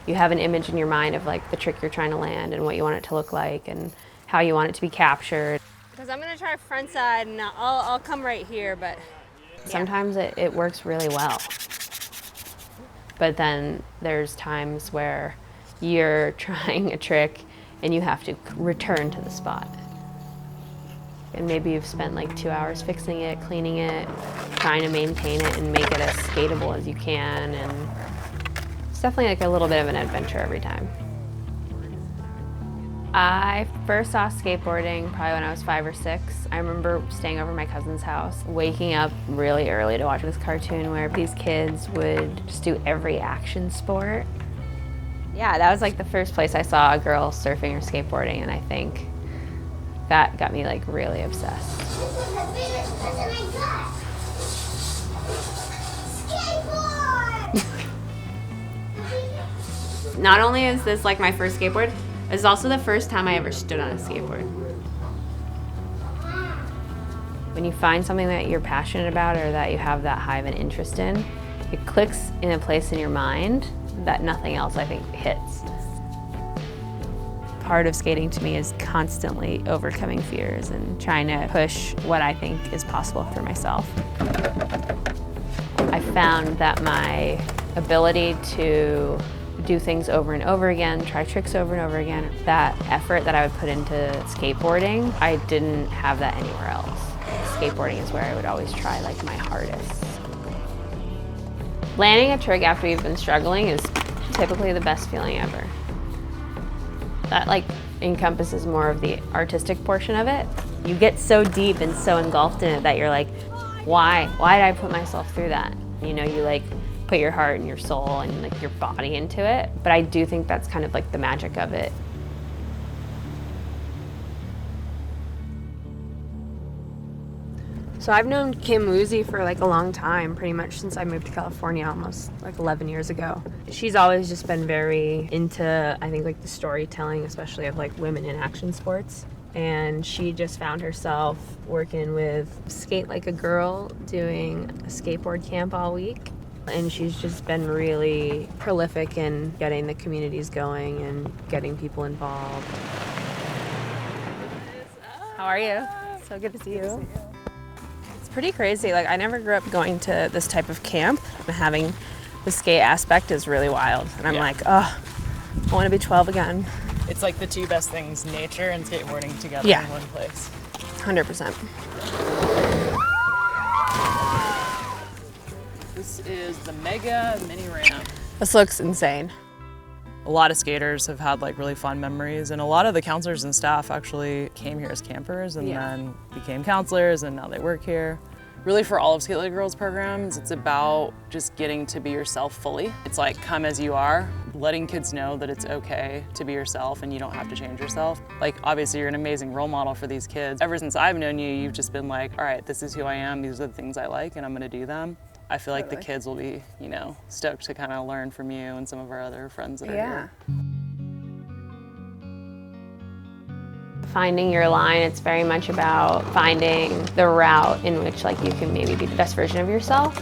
You have an image in your mind of like the trick you're trying to land and what you want it to look like and how you want it to be captured. Because I'm gonna try front side and I'll come right here, but sometimes it works really well. But then there's times where you're trying a trick and you have to return to the spot. And maybe you've spent like 2 hours fixing it, cleaning it, trying to maintain it and make it as skatable as you can. And it's definitely like a little bit of an adventure every time. I first saw skateboarding probably when I was 5 or 6. I remember staying over at my cousin's house, waking up really early to watch this cartoon where these kids would just do every action sport. Yeah, that was like the first place I saw a girl surfing or skateboarding, and I think that got me like really obsessed. This is the biggest present I got. Skateboard! Not only is this like my first skateboard, it's also the first time I ever stood on a skateboard. When you find something that you're passionate about or that you have that high of an interest in, it clicks in a place in your mind that nothing else, I think, hits. Part of skating to me is constantly overcoming fears and trying to push what I think is possible for myself. I found that my ability to do things over and over again, try tricks over and over again, that effort that I would put into skateboarding, I didn't have that anywhere else. Skateboarding is where I would always try like my hardest. Landing a trick after you've been struggling is typically the best feeling ever. That like encompasses more of the artistic portion of it. You get so deep and so engulfed in it that you're like, why did I put myself through that? You know, you like put your heart and your soul and like your body into it. But I do think that's kind of like the magic of it. So I've known Kim Woozy for like a long time, pretty much since I moved to California almost like 11 years ago. She's always just been very into, I think, like the storytelling, especially of like women in action sports. And she just found herself working with Skate Like a Girl, doing a skateboard camp all week. And she's just been really prolific in getting the communities going and getting people involved. How are you? So good to see you. It's pretty crazy. Like, I never grew up going to this type of camp. Having the skate aspect is really wild. And I'm like, oh, I want to be 12 again. It's like the two best things, nature and skateboarding together in one place. 100%. This is the Mega Mini Ramp. This looks insane. A lot of skaters have had like really fun memories, and a lot of the counselors and staff actually came here as campers and then became counselors, and now they work here. Really, for all of Skate Like a Girl's programs, it's about just getting to be yourself fully. It's like come as you are, letting kids know that it's okay to be yourself and you don't have to change yourself. Like, obviously you're an amazing role model for these kids. Ever since I've known you, you've just been like, all right, this is who I am, these are the things I like, and I'm gonna do them. I feel like the kids will be, you know, stoked to kind of learn from you and some of our other friends that are here. Finding your line, it's very much about finding the route in which like you can maybe be the best version of yourself.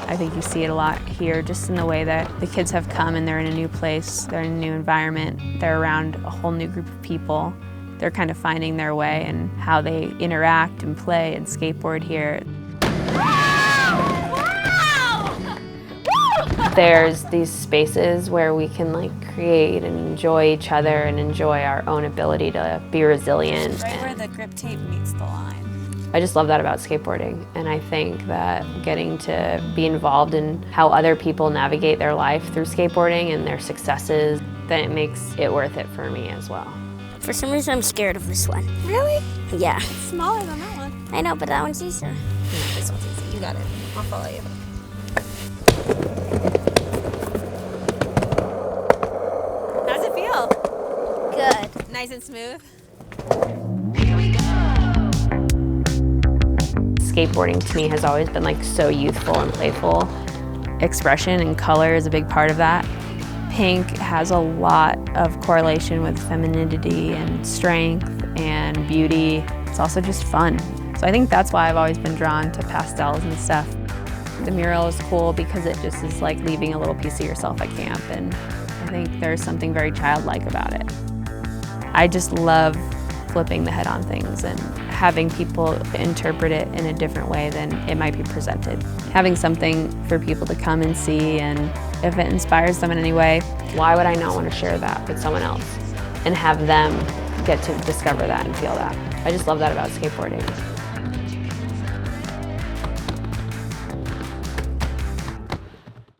I think you see it a lot here, just in the way that the kids have come and they're in a new place, they're in a new environment, they're around a whole new group of people. They're kind of finding their way and how they interact and play and skateboard here. There's these spaces where we can like create and enjoy each other and enjoy our own ability to be resilient. Right where the grip tape meets the line. I just love that about skateboarding, and I think that getting to be involved in how other people navigate their life through skateboarding and their successes, then it makes it worth it for me as well. For some reason, I'm scared of this one. Really? Yeah. It's smaller than that one. I know, but that one's easier. Yeah, this one's easy. You got it. I'll follow you. How's it feel? Good. Nice and smooth? Skateboarding to me has always been like so youthful and playful. Expression and color is a big part of that. Pink has a lot of correlation with femininity and strength and beauty. It's also just fun. So I think that's why I've always been drawn to pastels and stuff. The mural is cool because it just is like leaving a little piece of yourself at camp, and I think there's something very childlike about it. I just love flipping the head on things and having people interpret it in a different way than it might be presented. Having something for people to come and see, and if it inspires them in any way, why would I not want to share that with someone else and have them get to discover that and feel that? I just love that about skateboarding.